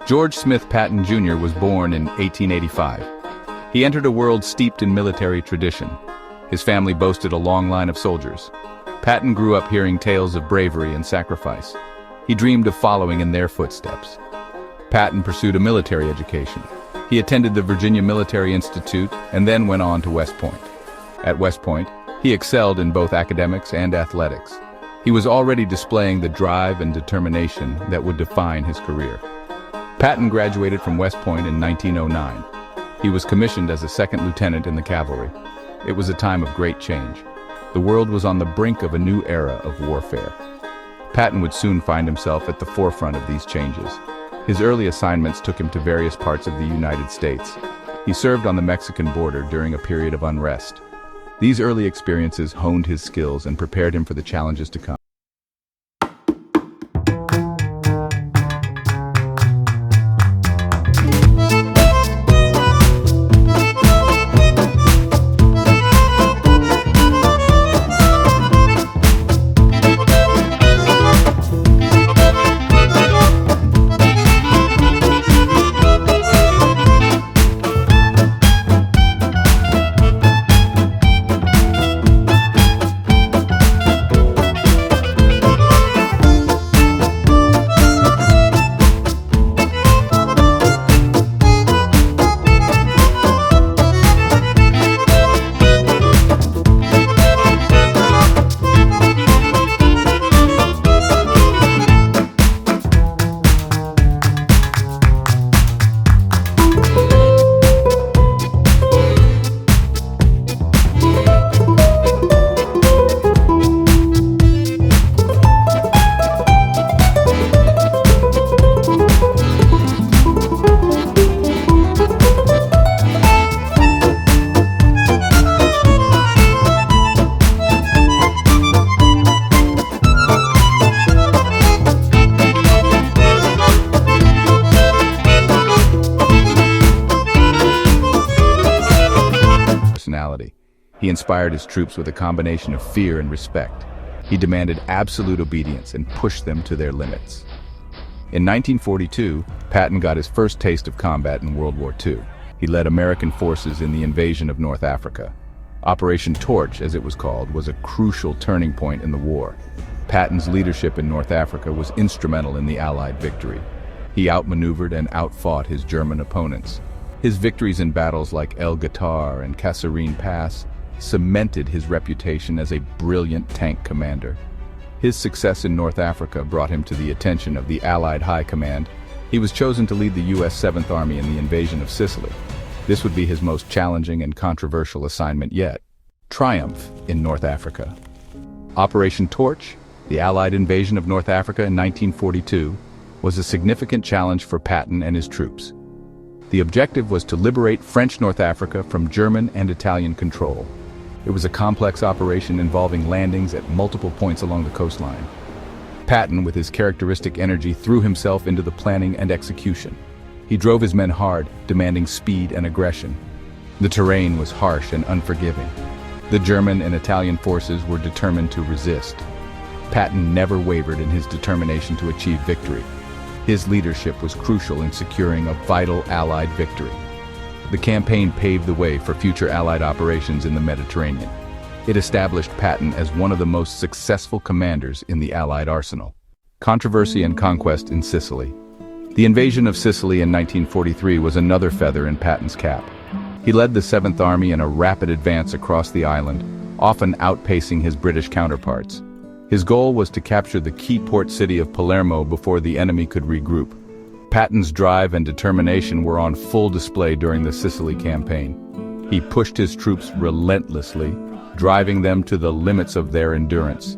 George Smith Patton Jr. was born in 1885. He entered a world steeped in military tradition. His family boasted a long line of soldiers. Patton grew up hearing tales of bravery and sacrifice. He dreamed of following in their footsteps. Patton pursued a military education. He attended the Virginia Military Institute and then went on to West Point. At West Point, he excelled in both academics and athletics. He was already displaying the drive and determination that would define his career. Patton graduated from West Point in 1909. He was commissioned as a second lieutenant in the cavalry. It was a time of great change. The world was on the brink of a new era of warfare. Patton would soon find himself at the forefront of these changes. His early assignments took him to various parts of the United States. He served on the Mexican border during a period of unrest. These early experiences honed his skills and prepared him for the challenges to come. He inspired his troops with a combination of fear and respect. He demanded absolute obedience and pushed them to their limits. In 1942, Patton got his first taste of combat in World War II. He led American forces in the invasion of North Africa. Operation Torch, as it was called, was a crucial turning point in the war. Patton's leadership in North Africa was instrumental in the Allied victory. He outmaneuvered and outfought his German opponents. His victories in battles like El Guitar and Kasserine Pass cemented his reputation as a brilliant tank commander. His success in North Africa brought him to the attention of the Allied High Command. He was chosen to lead the U.S. Seventh Army in the invasion of Sicily. This would be his most challenging and controversial assignment yet. Triumph in North Africa. Operation Torch, the Allied invasion of North Africa in 1942, was a significant challenge for Patton and his troops. The objective was to liberate French North Africa from German and Italian control. It was a complex operation involving landings at multiple points along the coastline. Patton, with his characteristic energy, threw himself into the planning and execution. He drove his men hard, demanding speed and aggression. The terrain was harsh and unforgiving. The German and Italian forces were determined to resist. Patton never wavered in his determination to achieve victory. His leadership was crucial in securing a vital Allied victory. The campaign paved the way for future Allied operations in the Mediterranean. It established Patton as one of the most successful commanders in the Allied arsenal. Controversy and conquest in Sicily. The invasion of Sicily in 1943 was another feather in Patton's cap. He led the Seventh Army in a rapid advance across the island, often outpacing his British counterparts. His goal was to capture the key port city of Palermo before the enemy could regroup. Patton's drive and determination were on full display during the Sicily campaign. He pushed his troops relentlessly, driving them to the limits of their endurance.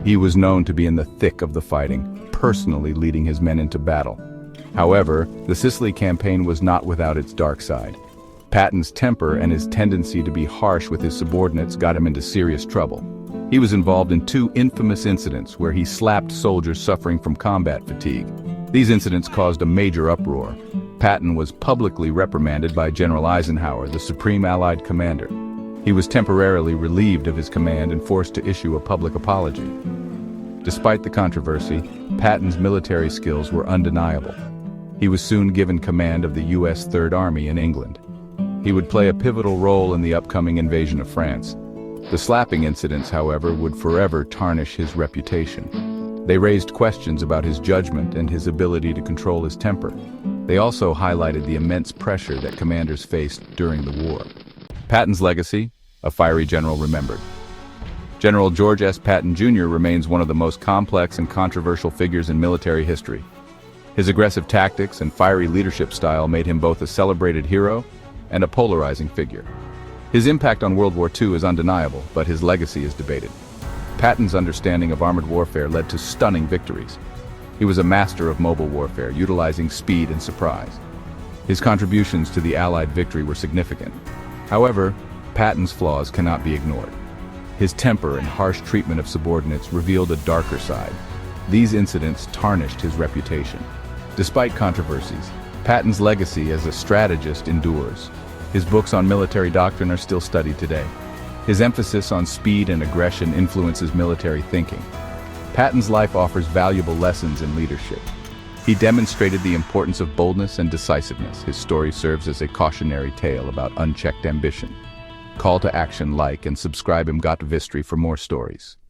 He was known to be in the thick of the fighting, personally leading his men into battle. However, the Sicily campaign was not without its dark side. Patton's temper and his tendency to be harsh with his subordinates got him into serious trouble. He was involved in two infamous incidents where he slapped soldiers suffering from combat fatigue. These incidents caused a major uproar. Patton was publicly reprimanded by General Eisenhower, the Supreme Allied Commander. He was temporarily relieved of his command and forced to issue a public apology. Despite the controversy, Patton's military skills were undeniable. He was soon given command of the U.S. Third Army in England. He would play a pivotal role in the upcoming invasion of France. The slapping incidents, however, would forever tarnish his reputation. They raised questions about his judgment and his ability to control his temper. They also highlighted the immense pressure that commanders faced during the war. Patton's legacy, a fiery general remembered. General George S. Patton Jr. remains one of the most complex and controversial figures in military history. His aggressive tactics and fiery leadership style made him both a celebrated hero and a polarizing figure. His impact on World War II is undeniable, but his legacy is debated. Patton's understanding of armored warfare led to stunning victories. He was a master of mobile warfare, utilizing speed and surprise. His contributions to the Allied victory were significant. However, Patton's flaws cannot be ignored. His temper and harsh treatment of subordinates revealed a darker side. These incidents tarnished his reputation. Despite controversies, Patton's legacy as a strategist endures. His books on military doctrine are still studied today. His emphasis on speed and aggression influences military thinking. Patton's life offers valuable lessons in leadership. He demonstrated the importance of boldness and decisiveness. His story serves as a cautionary tale about unchecked ambition. Call to action, like and subscribe Emgotvhistory for more stories.